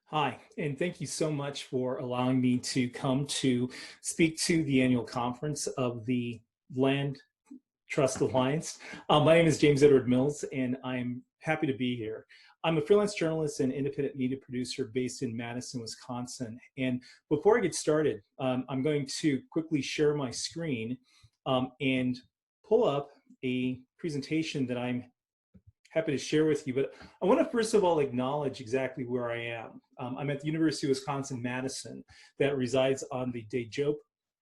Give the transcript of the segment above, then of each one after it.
Hi, and thank you so much for allowing me to come to speak to the annual conference of the Land Trust Alliance. My name is James Edward Mills, and I'm happy to be here. I'm a freelance journalist and independent media producer based in Madison, Wisconsin. And before I get started, I'm going to quickly share my screen and pull up a presentation that I'm happy to share with you. But I want to first of all acknowledge exactly where I am. I'm at the University of Wisconsin-Madison that resides on the Teejop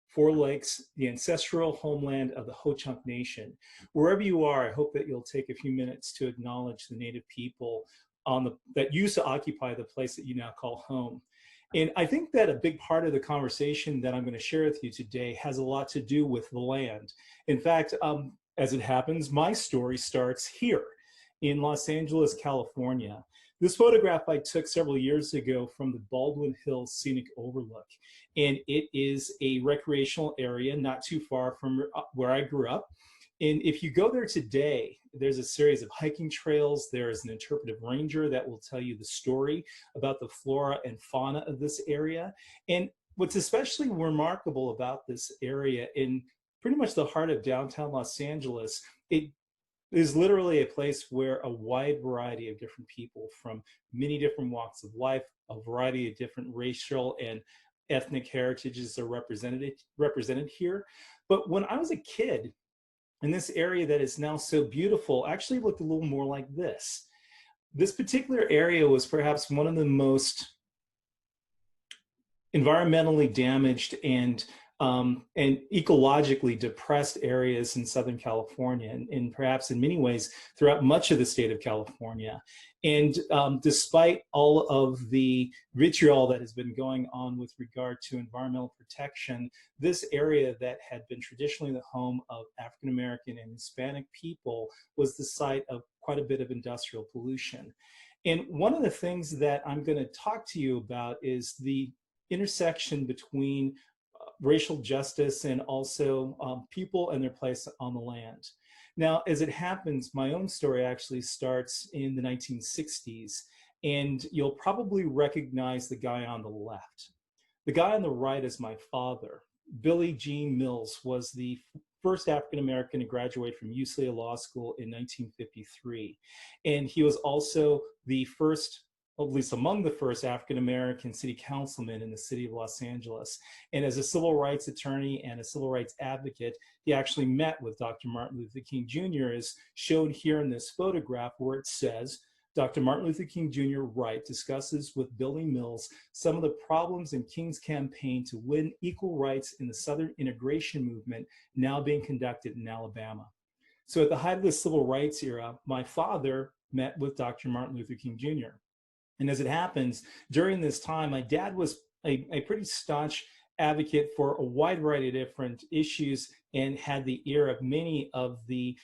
Four Lakes, the ancestral homeland of the Ho-Chunk Nation. Wherever you are, I hope that you'll take a few minutes to acknowledge the Native people that used to occupy the place that you now call home. And I think that a big part of the conversation that I'm going to share with you today has a lot to do with the land. In fact, as it happens, my story starts here in Los Angeles, California. This photograph I took several years ago from the Baldwin Hills Scenic Overlook. And it is a recreational area not too far from where I grew up. And if you go there today, there's a series of hiking trails. There's an interpretive ranger that will tell you the story about the flora and fauna of this area. And what's especially remarkable about this area in pretty much the heart of downtown Los Angeles, it is literally a place where a wide variety of different people from many different walks of life, a variety of different racial and ethnic heritages are represented here. But when I was a kid, in this area that is now so beautiful, actually looked a little more like this. This particular area was perhaps one of the most environmentally damaged and ecologically depressed areas in Southern California, and perhaps in many ways throughout much of the state of California. And despite all of the vitriol that has been going on with regard to environmental protection, this area that had been traditionally the home of African American and Hispanic people was the site of quite a bit of industrial pollution. And one of the things that I'm going to talk to you about is the intersection between racial justice and also people and their place on the land. Now, as it happens, my own story actually starts in the 1960s, and you'll probably recognize the guy on the left. The guy on the right is my father. Billie Jean Mills was the first African-American to graduate from UCLA Law School in 1953. And he was also the first, at least among the first, African-American city councilmen in the city of Los Angeles. And as a civil rights attorney and a civil rights advocate, he actually met with Dr. Martin Luther King Jr., as shown here in this photograph, where it says, Dr. Martin Luther King Jr. Wright discusses with Billie Mills some of the problems in King's campaign to win equal rights in the Southern integration movement now being conducted in Alabama. So at the height of the civil rights era, my father met with Dr. Martin Luther King Jr. And as it happens, during this time, my dad was a pretty staunch advocate for a wide variety of different issues and had the ear of many of the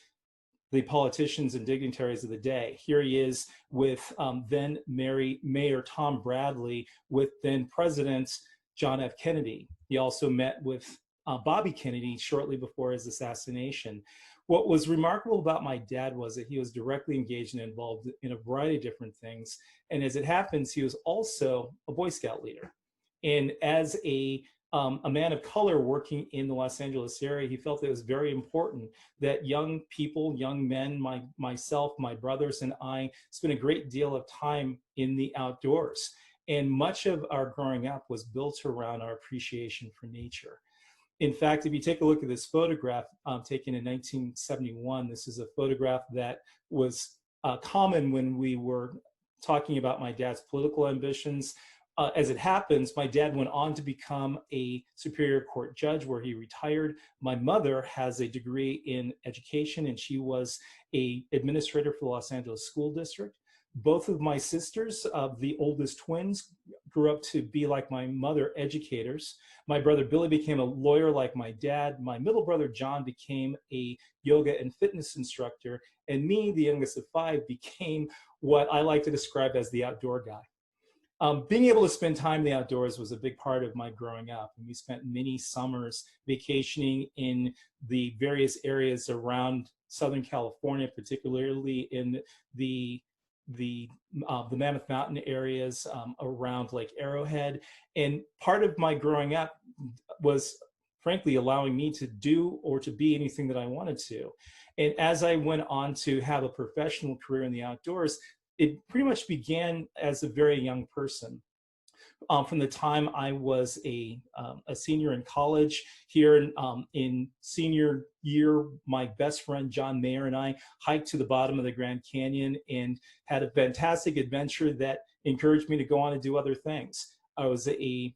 politicians and dignitaries of the day. Here he is with then Mayor Tom Bradley, with then President John F. Kennedy. He also met with Bobby Kennedy shortly before his assassination. What was remarkable about my dad was that he was directly engaged and involved in a variety of different things. And as it happens, he was also a Boy Scout leader. And as a man of color working in the Los Angeles area, he felt it was very important that young people, young men, myself, my brothers, and I spent a great deal of time in the outdoors. And much of our growing up was built around our appreciation for nature. In fact, if you take a look at this photograph taken in 1971, this is a photograph that was common when we were talking about my dad's political ambitions. As it happens, my dad went on to become a Superior Court judge where he retired. My mother has a degree in education, and she was an administrator for the Los Angeles School District. Both of my sisters, the oldest twins, grew up to be like my mother, educators. My brother Billy became a lawyer like my dad. My middle brother John became a yoga and fitness instructor. And me, the youngest of five, became what I like to describe as the outdoor guy. Being able to spend time in the outdoors was a big part of my growing up. And we spent many summers vacationing in the various areas around Southern California, particularly in the the Mammoth Mountain areas around Lake Arrowhead. And part of my growing up was frankly allowing me to do or to be anything that I wanted to. And as I went on to have a professional career in the outdoors, it pretty much began as a very young person. From the time I was a senior in college. Here in senior year, my best friend John Mayer and I hiked to the bottom of the Grand Canyon and had a fantastic adventure that encouraged me to go on and do other things. I was a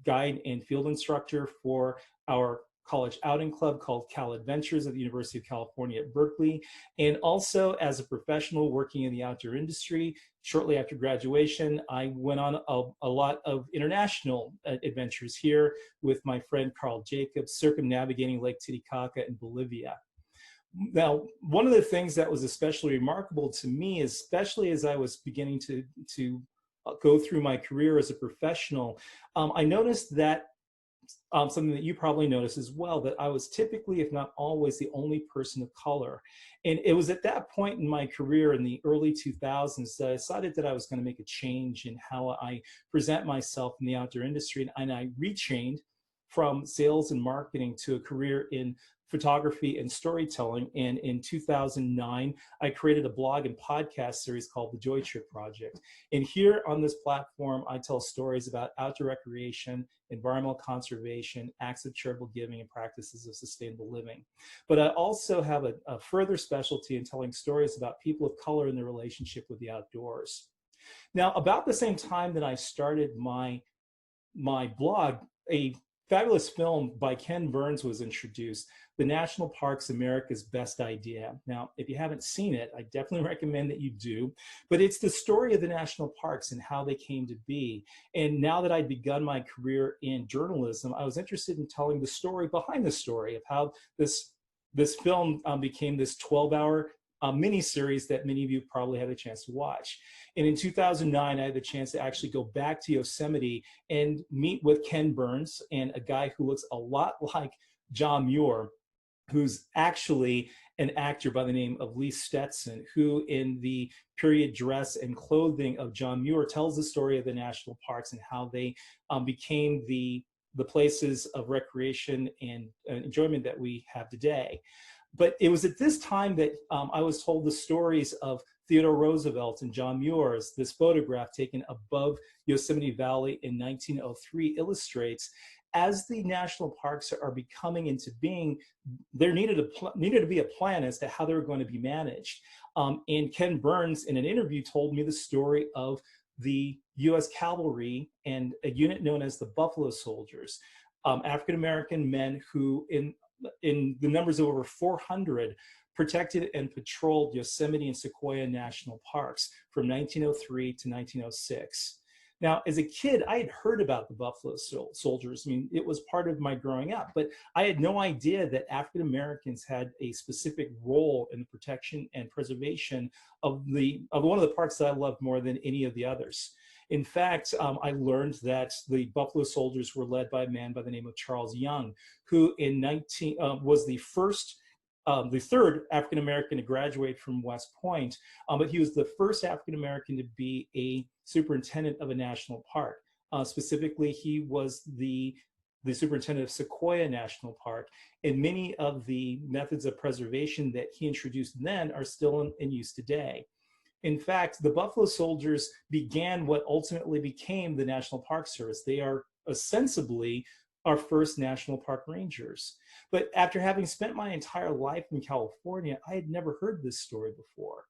guide and field instructor for our college outing club called Cal Adventures at the University of California at Berkeley, and also as a professional working in the outdoor industry. Shortly after graduation, I went on a lot of international adventures here with my friend Carl Jacobs, circumnavigating Lake Titicaca in Bolivia. Now, one of the things that was especially remarkable to me, especially as I was beginning to go through my career as a professional, I noticed that something that you probably noticed as well, that I was typically, if not always, the only person of color. And it was at that point in my career in the early 2000s that I decided that I was going to make a change in how I present myself in the outdoor industry. And I retrained from sales and marketing to a career in photography and storytelling. And in 2009, I created a blog and podcast series called The Joy Trip Project. And here on this platform, I tell stories about outdoor recreation, environmental conservation, acts of charitable giving, and practices of sustainable living. But I also have a further specialty in telling stories about people of color and their relationship with the outdoors. Now, about the same time that I started my blog, a fabulous film by Ken Burns was introduced, The National Parks: America's Best Idea. Now, if you haven't seen it, I definitely recommend that you do, but it's the story of the national parks and how they came to be. And now that I'd begun my career in journalism, I was interested in telling the story behind the story of how this film became this 12-hour mini-series that many of you probably had a chance to watch. And in 2009, I had the chance to actually go back to Yosemite and meet with Ken Burns and a guy who looks a lot like John Muir, who's actually an actor by the name of Lee Stetson, who in the period dress and clothing of John Muir tells the story of the national parks and how they became the places of recreation and enjoyment that we have today. But it was at this time that I was told the stories of Theodore Roosevelt and John Muir's. This photograph taken above Yosemite Valley in 1903 illustrates, as the national parks are becoming into being, there needed to be a plan as to how they were going to be managed. And Ken Burns, in an interview, told me the story of the U.S. Cavalry and a unit known as the Buffalo Soldiers, African-American men who, in the numbers of over 400, protected and patrolled Yosemite and Sequoia National Parks from 1903 to 1906. Now, as a kid, I had heard about the Buffalo Soldiers. I mean, it was part of my growing up, but I had no idea that African Americans had a specific role in the protection and preservation of one of the parks that I loved more than any of the others. In fact, I learned that the Buffalo Soldiers were led by a man by the name of Charles Young, who was the third African-American to graduate from West Point, but he was the first African-American to be a superintendent of a national park. Specifically, he was the superintendent of Sequoia National Park, and many of the methods of preservation that he introduced then are still in use today. In fact, the Buffalo Soldiers began what ultimately became the National Park Service. They are ostensibly our first national park rangers. But after having spent my entire life in California, I had never heard this story before.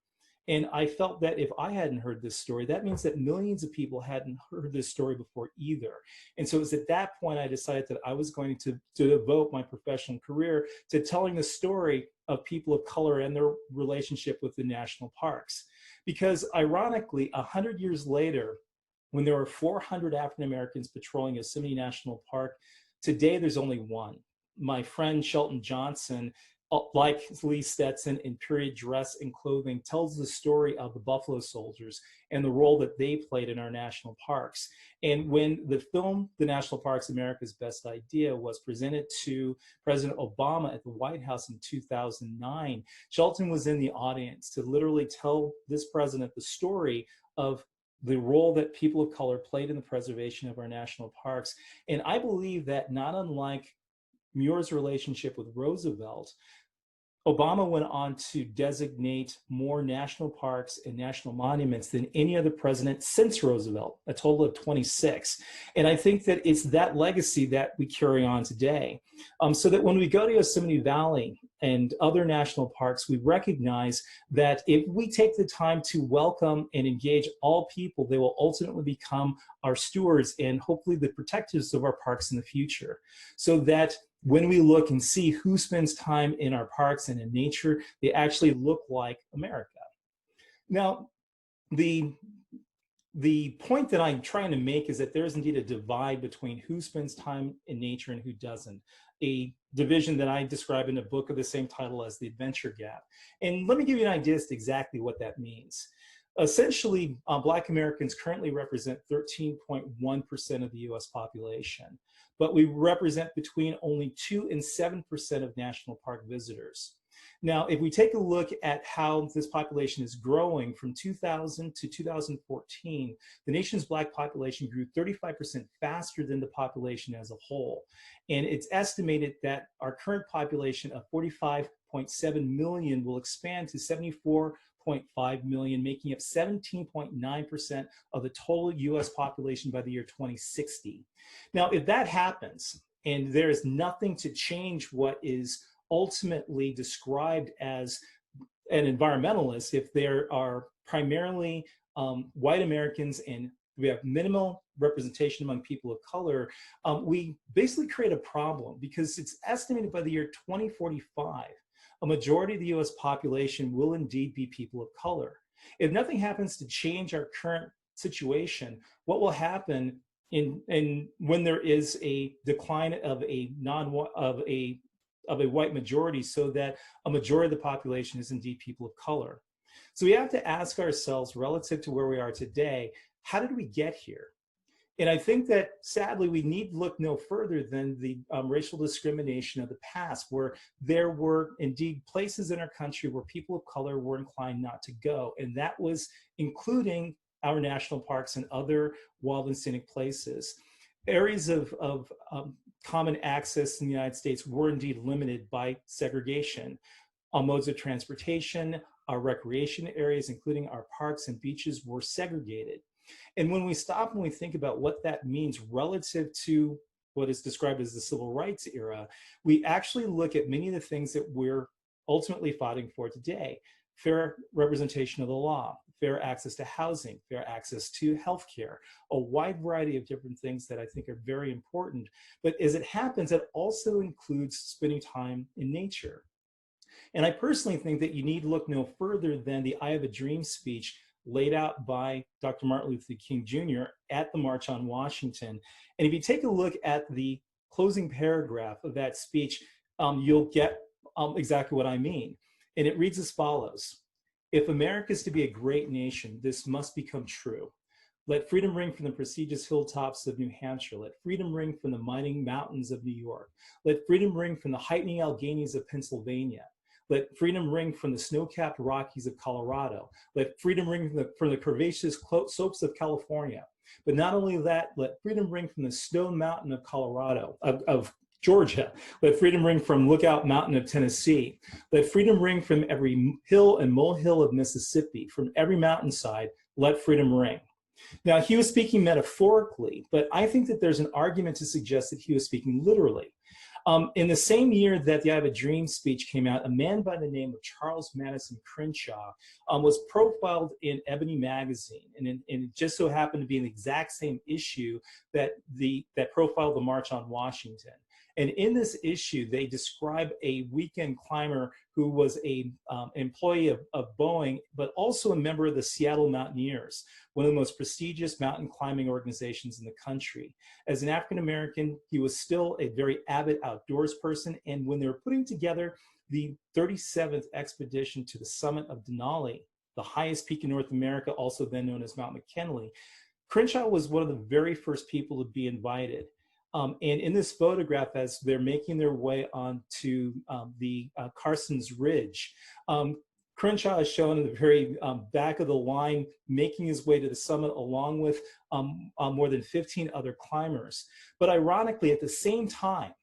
And I felt that if I hadn't heard this story, that means that millions of people hadn't heard this story before either. And so it was at that point I decided that I was going to devote my professional career to telling the story of people of color and their relationship with the national parks. Because ironically, 100 years later, when there were 400 African Americans patrolling Yosemite National Park, today there's only one. My friend Shelton Johnson like Lee Stetson in period dress and clothing, tells the story of the Buffalo Soldiers and the role that they played in our national parks. And when the film, The National Parks, America's Best Idea, was presented to President Obama at the White House in 2009, Shelton was in the audience to literally tell this president the story of the role that people of color played in the preservation of our national parks. And I believe that, not unlike Muir's relationship with Roosevelt, Obama went on to designate more national parks and national monuments than any other president since Roosevelt, a total of 26. And I think that it's that legacy that we carry on today. So that when we go to Yosemite Valley and other national parks, we recognize that if we take the time to welcome and engage all people, they will ultimately become our stewards and hopefully the protectors of our parks in the future. So that when we look and see who spends time in our parks and in nature, they actually look like America. Now, the point that I'm trying to make is that there is indeed a divide between who spends time in nature and who doesn't, a division that I describe in a book of the same title as The Adventure Gap. And let me give you an idea as to exactly what that means. Essentially, Black Americans currently represent 13.1% of the US population, but we represent between only 2 and 7% of national park visitors. Now, if we take a look at how this population is growing from 2000 to 2014, the nation's Black population grew 35% faster than the population as a whole. And it's estimated that our current population of 45.7 million will expand to 74.5 million, making up 17.9% of the total US population by the year 2060. Now, if that happens, and there is nothing to change what is ultimately described as an environmentalist, if there are primarily white Americans and we have minimal representation among people of color, we basically create a problem, because it's estimated by the year 2045, a majority of the US population will indeed be people of color. If nothing happens to change our current situation, what will happen when there is a decline of a white majority, so that a majority of the population is indeed people of color? So we have to ask ourselves, relative to where we are today, how did we get here? And I think that, sadly, we need look no further than the racial discrimination of the past, where there were indeed places in our country where people of color were inclined not to go. And that was including our national parks and other wild and scenic places. Areas of common access in the United States were indeed limited by segregation. Our modes of transportation, our recreation areas, including our parks and beaches, were segregated. And when we stop and we think about what that means relative to what is described as the civil rights era, we actually look at many of the things that we're ultimately fighting for today: fair representation of the law, fair access to housing, fair access to healthcare, a wide variety of different things that I think are very important. But as it happens, it also includes spending time in nature. And I personally think that you need look no further than the I Have a Dream speech laid out by Dr. Martin Luther King Jr. at the March on Washington. And if you take a look at the closing paragraph of that speech, you'll get exactly what I mean. And it reads as follows: "If America is to be a great nation, this must become true. Let freedom ring from the prestigious hilltops of New Hampshire. Let freedom ring from the mighty mountains of New York. Let freedom ring from the heightening Alleghenies of Pennsylvania. Let freedom ring from the snow-capped Rockies of Colorado. Let freedom ring from the curvaceous slopes of California. But not only that, let freedom ring from the Stone Mountain of Colorado, of Georgia. Let freedom ring from Lookout Mountain of Tennessee. Let freedom ring from every hill and molehill of Mississippi. From every mountainside, let freedom ring." Now, he was speaking metaphorically, but I think that there's an argument to suggest that he was speaking literally. In the same year that the I Have a Dream speech came out, a man by the name of Charles Madison Crenshaw was profiled in Ebony magazine, and it just so happened to be the exact same issue that profiled the March on Washington. And in this issue, they describe a weekend climber who was an employee of Boeing, but also a member of the Seattle Mountaineers, one of the most prestigious mountain climbing organizations in the country. As an African American, he was still a very avid outdoors person. And when they were putting together the 37th expedition to the summit of Denali, the highest peak in North America, also then known as Mount McKinley. Crenshaw was one of the very first people to be invited. And in this photograph, as they're making their way onto the Carson's Ridge, Crenshaw is shown in the very back of the line, making his way to the summit along with more than 15 other climbers. But ironically, at the same time,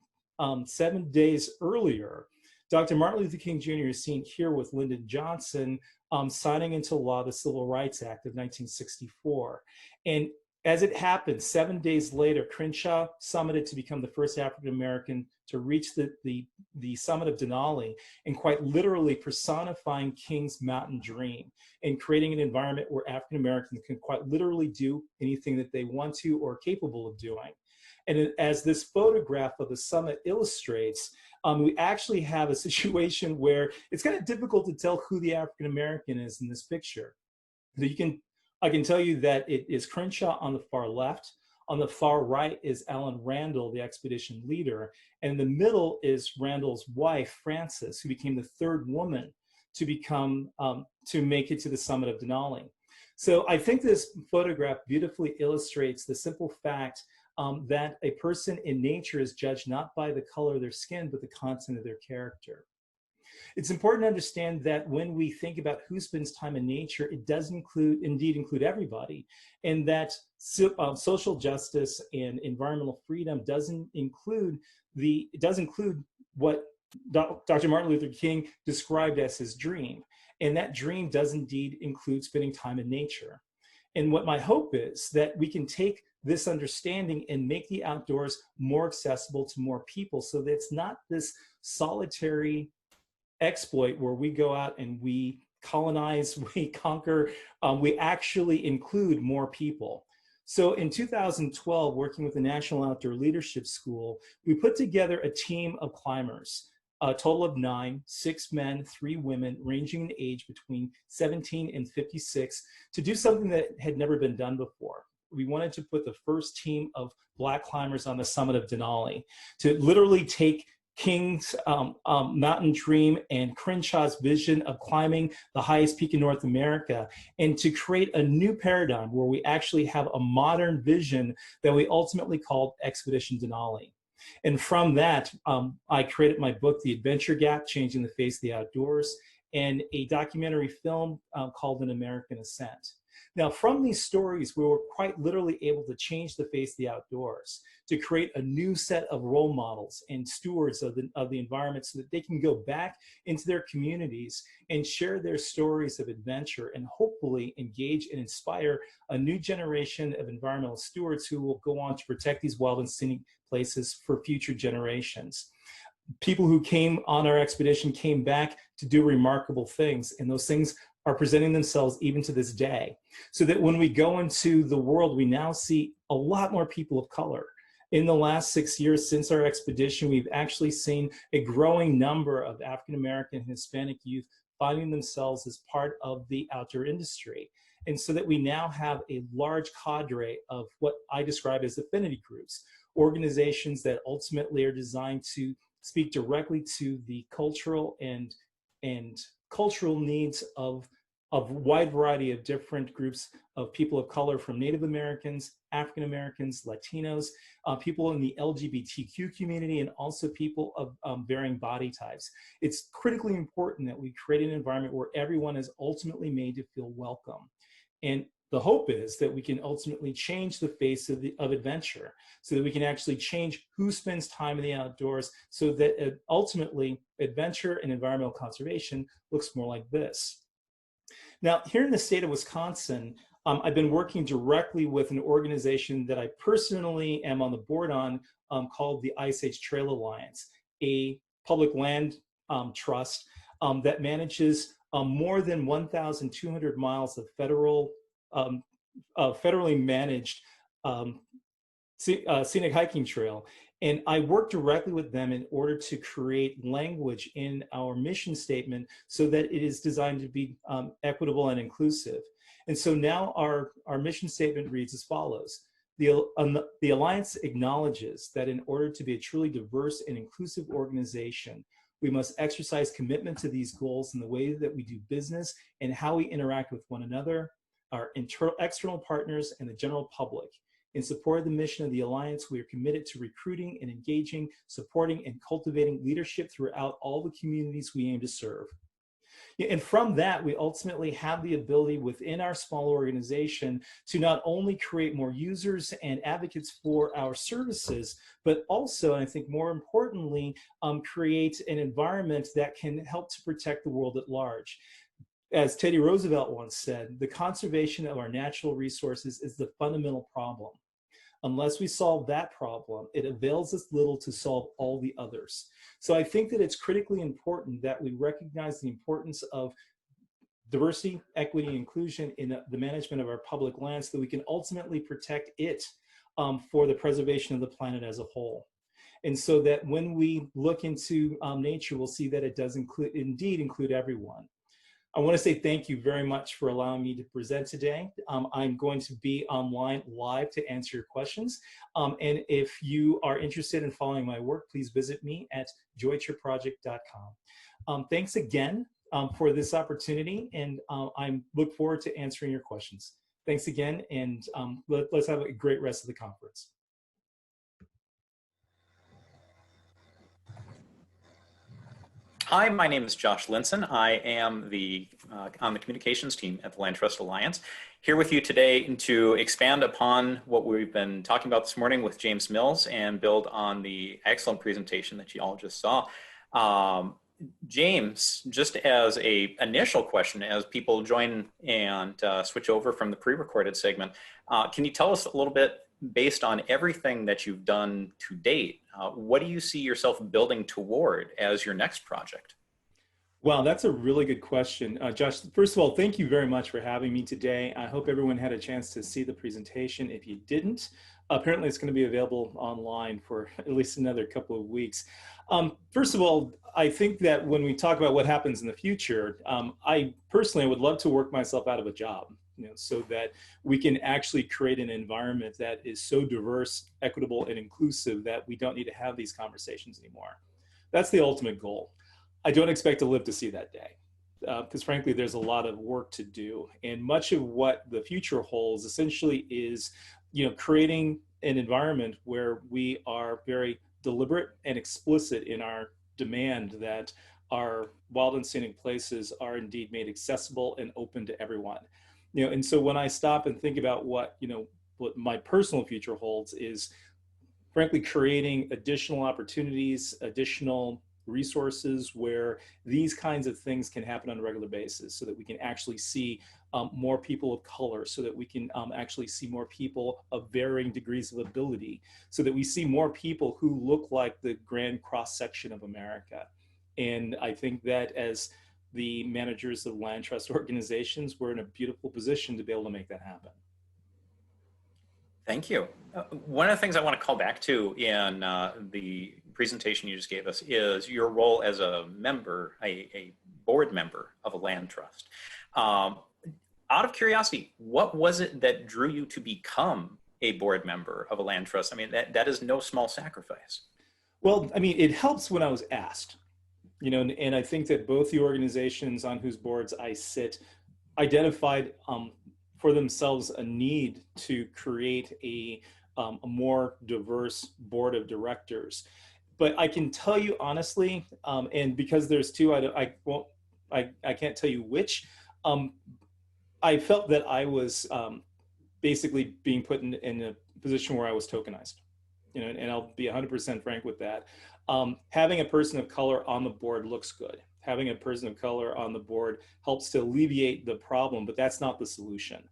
7 days earlier, Dr. Martin Luther King Jr. is seen here with Lyndon Johnson signing into law the Civil Rights Act of 1964. And as it happened, 7 days later, Crenshaw summited to become the first African-American to reach the summit of Denali, and quite literally personifying King's mountain dream and creating an environment where African-Americans can quite literally do anything that they want to or are capable of doing. And as this photograph of the summit illustrates, we actually have a situation where it's kind of difficult to tell who the African-American is in this picture. So I can tell you that it is Crenshaw on the far left. On the far right is Ellen Randall, the expedition leader. And in the middle is Randall's wife, Frances, who became the third woman to make it to the summit of Denali. So I think this photograph beautifully illustrates the simple fact that a person in nature is judged not by the color of their skin, but the content of their character. It's important to understand that when we think about who spends time in nature, it does indeed include everybody, and that social justice and environmental freedom does include what Dr. Martin Luther King described as his dream, and that dream does indeed include spending time in nature. And what my hope is that we can take this understanding and make the outdoors more accessible to more people, so that it's not this solitary exploit where we go out and we colonize, we conquer, we actually include more people. So in 2012, working with the National Outdoor Leadership School, we put together a team of climbers, a total of 9, 6 men, 3 women, ranging in age between 17 and 56, to do something that had never been done before. We wanted to put the first team of Black climbers on the summit of Denali, to literally take King's mountain dream and Crenshaw's vision of climbing the highest peak in North America, and to create a new paradigm where we actually have a modern vision that we ultimately called Expedition Denali. And from that, I created my book, The Adventure Gap, Changing the Face of the Outdoors, and a documentary film called An American Ascent. Now, from these stories, we were quite literally able to change the face of the outdoors, to create a new set of role models and stewards of the environment, so that they can go back into their communities and share their stories of adventure, and hopefully engage and inspire a new generation of environmental stewards who will go on to protect these wild and scenic places for future generations. People who came on our expedition came back to do remarkable things, and those things are presenting themselves even to this day. So that when we go into the world, we now see a lot more people of color. In the last 6 years since our expedition, we've actually seen a growing number of African-American and Hispanic youth finding themselves as part of the outdoor industry. And so that we now have a large cadre of what I describe as affinity groups, organizations that ultimately are designed to speak directly to the cultural and cultural needs of a wide variety of different groups of people of color, from Native Americans, African Americans, Latinos, people in the LGBTQ community, and also people of varying body types. It's critically important that we create an environment where everyone is ultimately made to feel welcome. And the hope is that we can ultimately change the face of adventure, so that we can actually change who spends time in the outdoors, so that ultimately adventure and environmental conservation looks more like this. Now, here in the state of Wisconsin, I've been working directly with an organization that I personally am on the board on, called the Ice Age Trail Alliance, a public land trust that manages more than 1,200 miles of federally managed scenic hiking trail. And I work directly with them in order to create language in our mission statement so that it is designed to be equitable and inclusive. And so now our mission statement reads as follows. The Alliance acknowledges that in order to be a truly diverse and inclusive organization, We must exercise commitment to these goals in the way that we do business and how we interact with one another, our external partners, and the general public. In support of the mission of the Alliance, we are committed to recruiting and engaging, supporting and cultivating leadership throughout all the communities we aim to serve. And from that, we ultimately have the ability within our small organization to not only create more users and advocates for our services, but also, and I think more importantly, create an environment that can help to protect the world at large. As Teddy Roosevelt once said, the conservation of our natural resources is the fundamental problem. Unless we solve that problem, it avails us little to solve all the others. So I think that it's critically important that we recognize the importance of diversity, equity, and inclusion in the management of our public lands so that we can ultimately protect it for the preservation of the planet as a whole. And so that when we look into nature, we'll see that it does indeed include everyone. I want to say thank you very much for allowing me to present today. I'm going to be online live to answer your questions. And if you are interested in following my work, please visit me at joytoyourproject.com. Thanks again for this opportunity, and I look forward to answering your questions. Thanks again, and let's have a great rest of the conference. Hi, my name is Josh Linson. I am on the communications team at the Land Trust Alliance. Here with you today to expand upon what we've been talking about this morning with James Mills and build on the excellent presentation that you all just saw. James, just as an initial question, as people join and switch over from the pre-recorded segment, can you tell us a little bit, based on everything that you've done to date, what do you see yourself building toward as your next project? Wow, that's a really good question. Josh, first of all, thank you very much for having me today. I hope everyone had a chance to see the presentation. If you didn't, apparently it's going to be available online for at least another couple of weeks. First of all, I think that when we talk about what happens in the future, I personally would love to work myself out of a job, so that we can actually create an environment that is so diverse, equitable, and inclusive that we don't need to have these conversations anymore. That's the ultimate goal. I don't expect to live to see that day, because frankly, there's a lot of work to do. And much of what the future holds essentially is, creating an environment where we are very deliberate and explicit in our demand that our wild and scenic places are indeed made accessible and open to everyone. And so when I stop and think about what my personal future holds is, frankly, creating additional opportunities, additional resources where these kinds of things can happen on a regular basis, so that we can actually see more people of color, so that we can actually see more people of varying degrees of ability, so that we see more people who look like the grand cross-section of America. And I think that as the managers of land trust organizations, we're in a beautiful position to be able to make that happen. Thank you. One of the things I want to call back to in the presentation you just gave us is your role as a member, a board member of a land trust. Out of curiosity, what was it that drew you to become a board member of a land trust? I mean, that is no small sacrifice. Well, I mean, it helps when I was asked. And I think that both the organizations on whose boards I sit identified for themselves a need to create a more diverse board of directors. But I can tell you honestly, and because there's two, I can't tell you which. I felt that I was basically being put in a position where I was tokenized. And I'll be 100% frank with that. Having a person of color on the board looks good. Having a person of color on the board helps to alleviate the problem, but that's not the solution.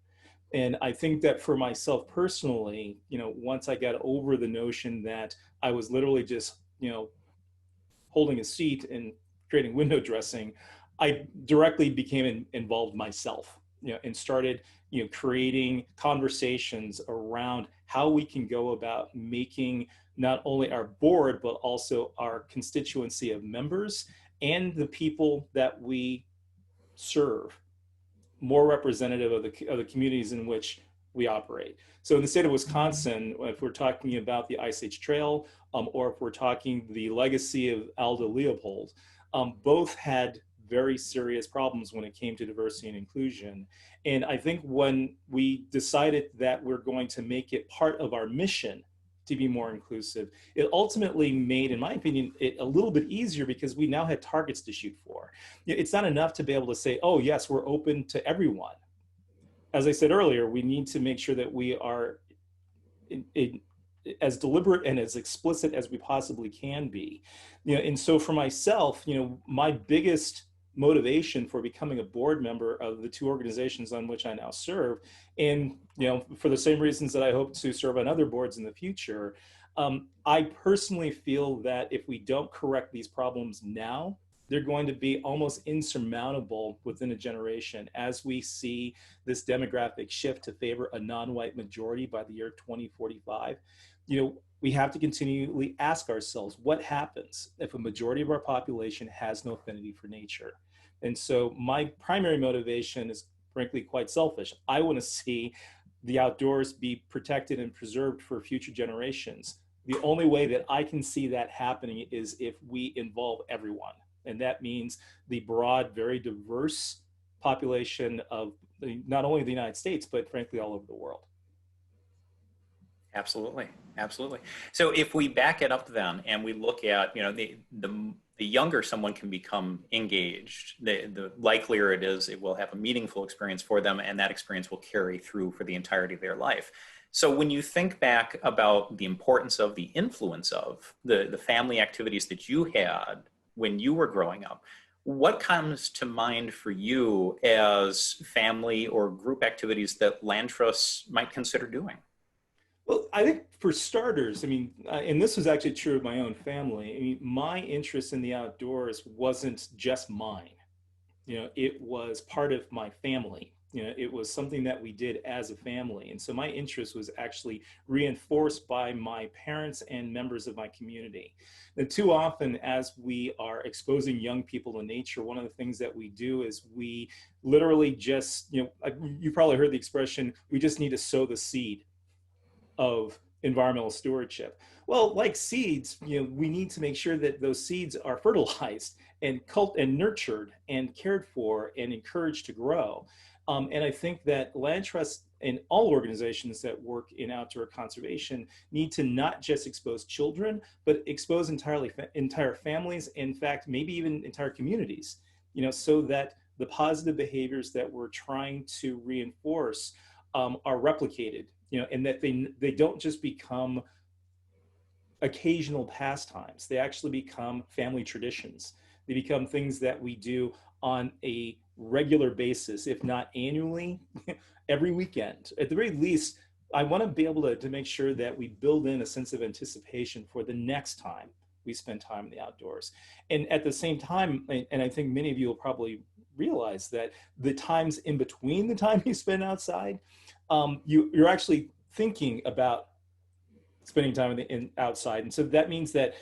And I think that for myself personally, once I got over the notion that I was literally just, holding a seat and creating window dressing, I directly became involved myself, and started, creating conversations around how we can go about making not only our board, but also our constituency of members and the people that we serve more representative of the communities in which we operate. So in the state of Wisconsin, if we're talking about the Ice Age Trail, or if we're talking the legacy of Aldo Leopold, both had very serious problems when it came to diversity and inclusion. And I think when we decided that we're going to make it part of our mission to be more inclusive, it ultimately made, in my opinion, it a little bit easier because we now had targets to shoot for. It's not enough to be able to say, oh, yes, we're open to everyone. As I said earlier, we need to make sure that we are as deliberate and as explicit as we possibly can be. And so for myself, my biggest motivation for becoming a board member of the two organizations on which I now serve, and for the same reasons that I hope to serve on other boards in the future, I personally feel that if we don't correct these problems now, they're going to be almost insurmountable within a generation as we see this demographic shift to favor a non-white majority by the year 2045. We have to continually ask ourselves, what happens if a majority of our population has no affinity for nature? And so my primary motivation is frankly quite selfish. I want to see the outdoors be protected and preserved for future generations. The only way that I can see that happening is if we involve everyone. And that means the broad, very diverse population of not only the United States, but frankly, all over the world. Absolutely, absolutely. So if we back it up then, and we look at, the younger someone can become engaged, the likelier it is it will have a meaningful experience for them, and that experience will carry through for the entirety of their life. So when you think back about the importance of the influence of the family activities that you had when you were growing up, what comes to mind for you as family or group activities that land trusts might consider doing? Well, I think for starters, and this was actually true of my own family. My interest in the outdoors wasn't just mine. It was part of my family. It was something that we did as a family. And so my interest was actually reinforced by my parents and members of my community. And too often, as we are exposing young people to nature, one of the things that we do is we literally just, you probably heard the expression, we just need to sow the seed of environmental stewardship. Well, like seeds, we need to make sure that those seeds are fertilized and nurtured and cared for and encouraged to grow. And I think that land trusts and all organizations that work in outdoor conservation need to not just expose children, but expose entire families, in fact, maybe even entire communities, so that the positive behaviors that we're trying to reinforce are replicated, and that they don't just become occasional pastimes. They actually become family traditions. They become things that we do on a regular basis, if not annually, every weekend. At the very least, I want to be able to make sure that we build in a sense of anticipation for the next time we spend time in the outdoors. And at the same time, and I think many of you will probably realize that the times in between the time you spend outside, you're actually thinking about spending time outside. And so that means that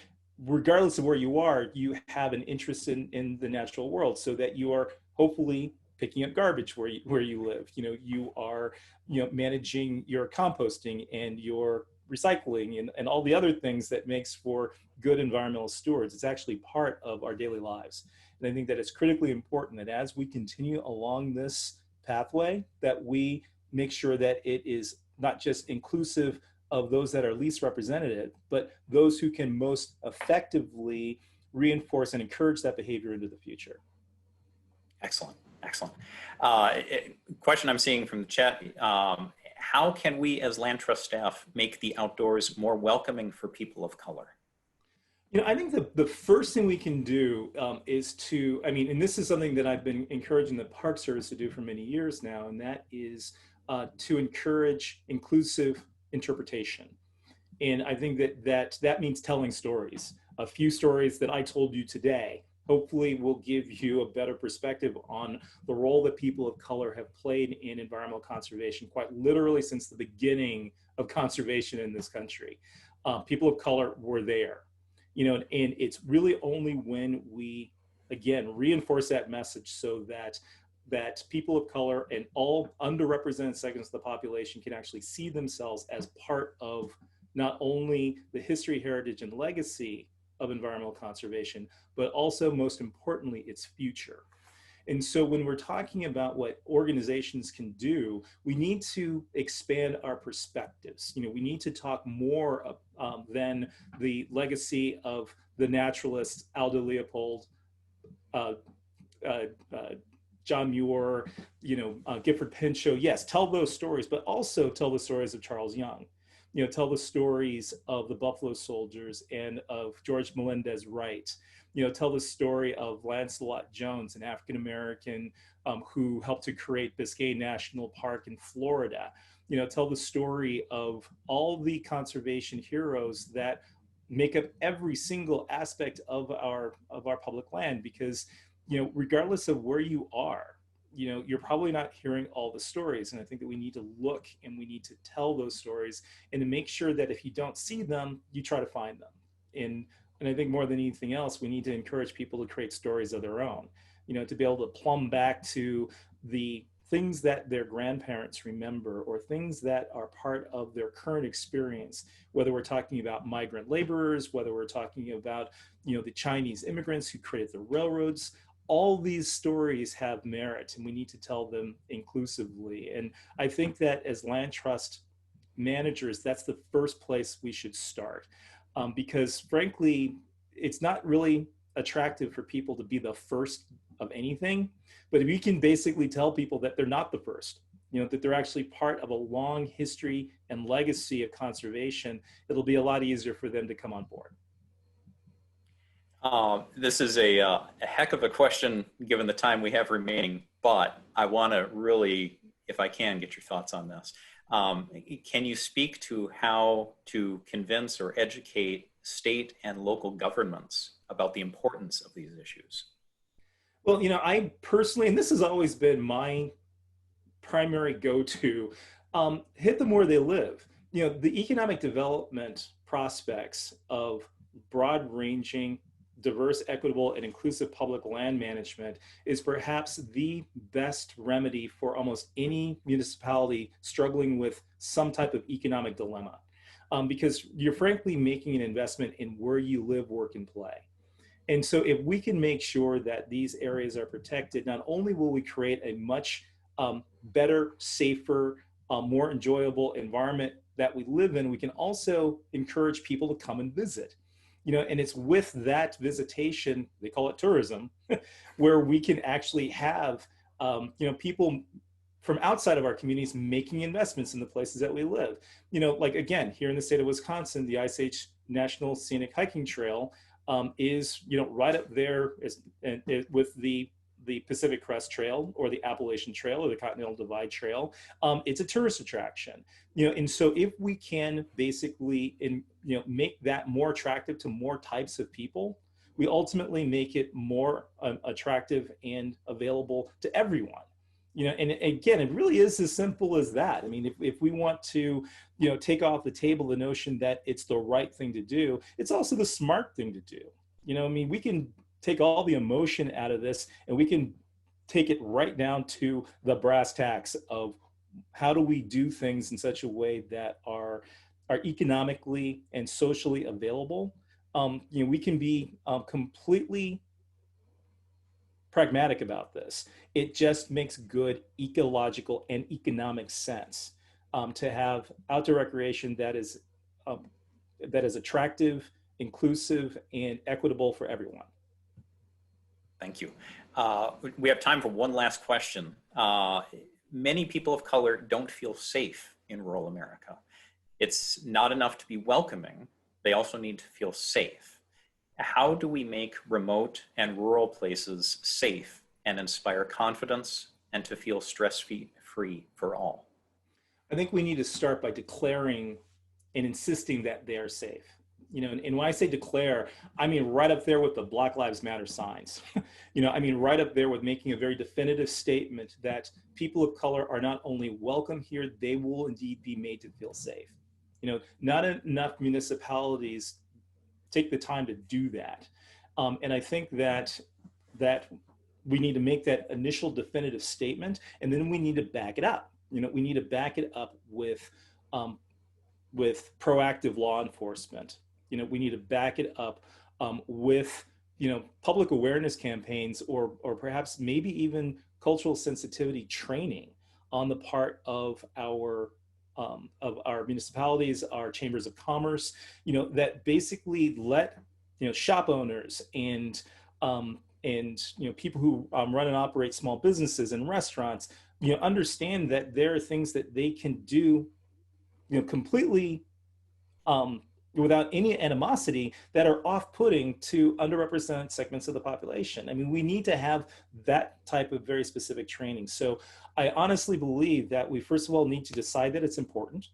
regardless of where you are, you have an interest in the natural world, so that you are hopefully picking up garbage where you live. You are managing your composting and your recycling and all the other things that makes for good environmental stewards. It's actually part of our daily lives. And I think that it's critically important that as we continue along this pathway, that we make sure that it is not just inclusive of those that are least representative, but those who can most effectively reinforce and encourage that behavior into the future. Excellent, excellent. Question I'm seeing from the chat, how can we as land trust staff make the outdoors more welcoming for people of color? I think the first thing we can do is to, and this is something that I've been encouraging the Park Service to do for many years now, and that is to encourage inclusive interpretation. And I think that means telling stories. A few stories that I told you today hopefully will give you a better perspective on the role that people of color have played in environmental conservation, quite literally since the beginning of conservation in this country. People of color were there, and it's really only when we, again, reinforce that message so that that people of color and all underrepresented segments of the population can actually see themselves as part of not only the history, heritage, and legacy of environmental conservation, but also, most importantly, its future. And so when we're talking about what organizations can do, we need to expand our perspectives. We need to talk more than the legacy of the naturalists Aldo Leopold, uh, uh, John Muir, Gifford Pinchot. Yes, tell those stories, but also tell the stories of Charles Young. Tell the stories of the Buffalo Soldiers and of George Melendez Wright. Tell the story of Lancelot Jones, an African American who helped to create Biscayne National Park in Florida. Tell the story of all the conservation heroes that make up every single aspect of our public land, because regardless of where you are, you're probably not hearing all the stories. And I think that we need to look and we need to tell those stories, and to make sure that if you don't see them, you try to find them. And I think more than anything else, we need to encourage people to create stories of their own, to be able to plumb back to the things that their grandparents remember, or things that are part of their current experience, whether we're talking about migrant laborers, whether we're talking about, the Chinese immigrants who created the railroads. All these stories have merit, and we need to tell them inclusively. And I think that as land trust managers, that's the first place we should start, because frankly, it's not really attractive for people to be the first of anything. But if you can basically tell people that they're not the first, that they're actually part of a long history and legacy of conservation, it'll be a lot easier for them to come on board. This is a heck of a question given the time we have remaining, but I want to really, if I can, get your thoughts on this. Can you speak to how to convince or educate state and local governments about the importance of these issues? Well, I personally, and this has always been my primary go-to, hit them where they live. The economic development prospects of broad-ranging, diverse, equitable, and inclusive public land management is perhaps the best remedy for almost any municipality struggling with some type of economic dilemma, because you're frankly making an investment in where you live, work, and play. And so if we can make sure that these areas are protected, not only will we create a much better, safer, more enjoyable environment that we live in, we can also encourage people to come and visit. And it's with that visitation, they call it tourism, where we can actually have, people from outside of our communities making investments in the places that we live. Like again, here in the state of Wisconsin, the Ice Age National Scenic Hiking Trail is, right up there with the Pacific Crest Trail or the Appalachian Trail or the Continental Divide Trail. It's a tourist attraction, and so if we can basically make that more attractive to more types of people, we ultimately make it more attractive and available to everyone. And again, it really is as simple as that. I mean, if we want to, take off the table the notion that it's the right thing to do, it's also the smart thing to do. I mean, we can take all the emotion out of this, and we can take it right down to the brass tacks of how do we do things in such a way that are economically and socially available. We can be completely pragmatic about this. It just makes good ecological and economic sense to have outdoor recreation that is attractive, inclusive, and equitable for everyone. Thank you. We have time for one last question. Many people of color don't feel safe in rural America. It's not enough to be welcoming. They also need to feel safe. How do we make remote and rural places safe and inspire confidence and to feel stress-free for all? I think we need to start by declaring and insisting that they are safe. And when I say declare, I mean right up there with the Black Lives Matter signs. I mean right up there with making a very definitive statement that people of color are not only welcome here, they will indeed be made to feel safe. Not enough municipalities take the time to do that. And I think that we need to make that initial definitive statement, and then we need to back it up. We need to back it up um, with proactive law enforcement. We need to back it up with public awareness campaigns, or perhaps maybe even cultural sensitivity training on the part of our municipalities, our chambers of commerce, that basically let shop owners and people who run and operate small businesses and restaurants understand that there are things that they can do completely without any animosity that are off-putting to underrepresented segments of the population. I mean, we need to have that type of very specific training. So I honestly believe that we first of all need to decide that it's important.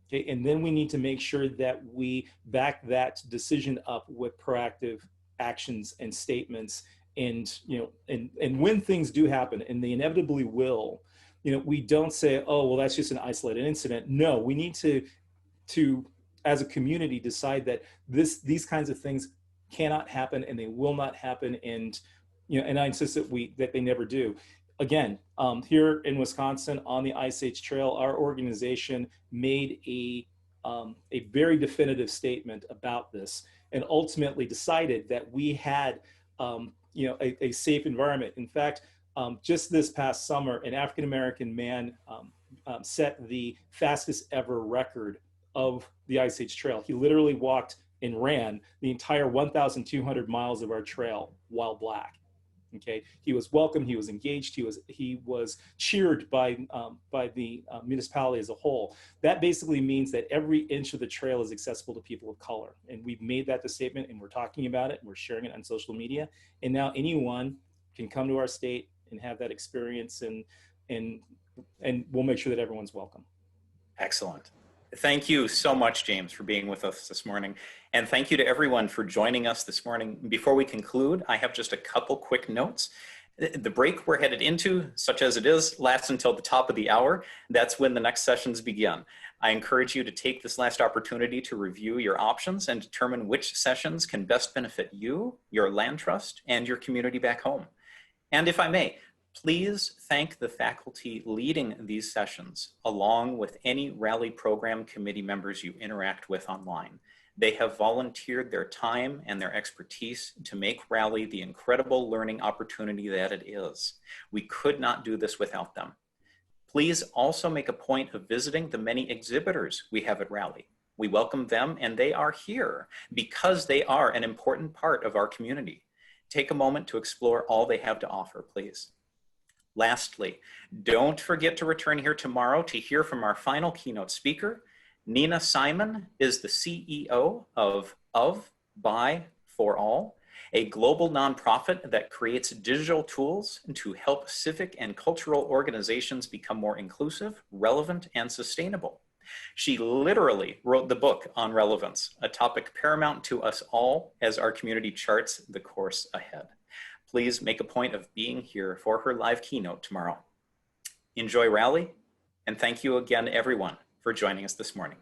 Okay, and then we need to make sure that we back that decision up with proactive actions and statements. And and when things do happen, and they inevitably will, we don't say, oh, well, that's just an isolated incident. No, we need to as a community decide that these kinds of things cannot happen, and they will not happen, and and I insist that they never do. Again, here in Wisconsin on the Ice Age Trail, our organization made a very definitive statement about this, and ultimately decided that we had a safe environment. In fact, just this past summer, an African American man set the fastest ever record of the Ice Age Trail. He literally walked and ran the entire 1,200 miles of our trail while Black. Okay, he was welcome. He was engaged. He was cheered by the municipality as a whole. That basically means that every inch of the trail is accessible to people of color, and we've made that the statement, and we're talking about it, and we're sharing it on social media. And now anyone can come to our state and have that experience, and we'll make sure that everyone's welcome. Excellent. Thank you so much, James, for being with us this morning. And thank you to everyone for joining us this morning. Before we conclude, I have just a couple quick notes. The break we're headed into, such as it is, lasts until the top of the hour. That's when the next sessions begin. I encourage you to take this last opportunity to review your options and determine which sessions can best benefit you, your land trust, and your community back home. And if I may, please thank the faculty leading these sessions, along with any Rally Program Committee members you interact with online. They have volunteered their time and their expertise to make Rally the incredible learning opportunity that it is. We could not do this without them. Please also make a point of visiting the many exhibitors we have at Rally. We welcome them, and they are here because they are an important part of our community. Take a moment to explore all they have to offer, please. Lastly, don't forget to return here tomorrow to hear from our final keynote speaker. Nina Simon is the CEO of By, For All, a global nonprofit that creates digital tools to help civic and cultural organizations become more inclusive, relevant, and sustainable. She literally wrote the book on relevance, a topic paramount to us all as our community charts the course ahead. Please make a point of being here for her live keynote tomorrow. Enjoy Rally, and thank you again, everyone, for joining us this morning.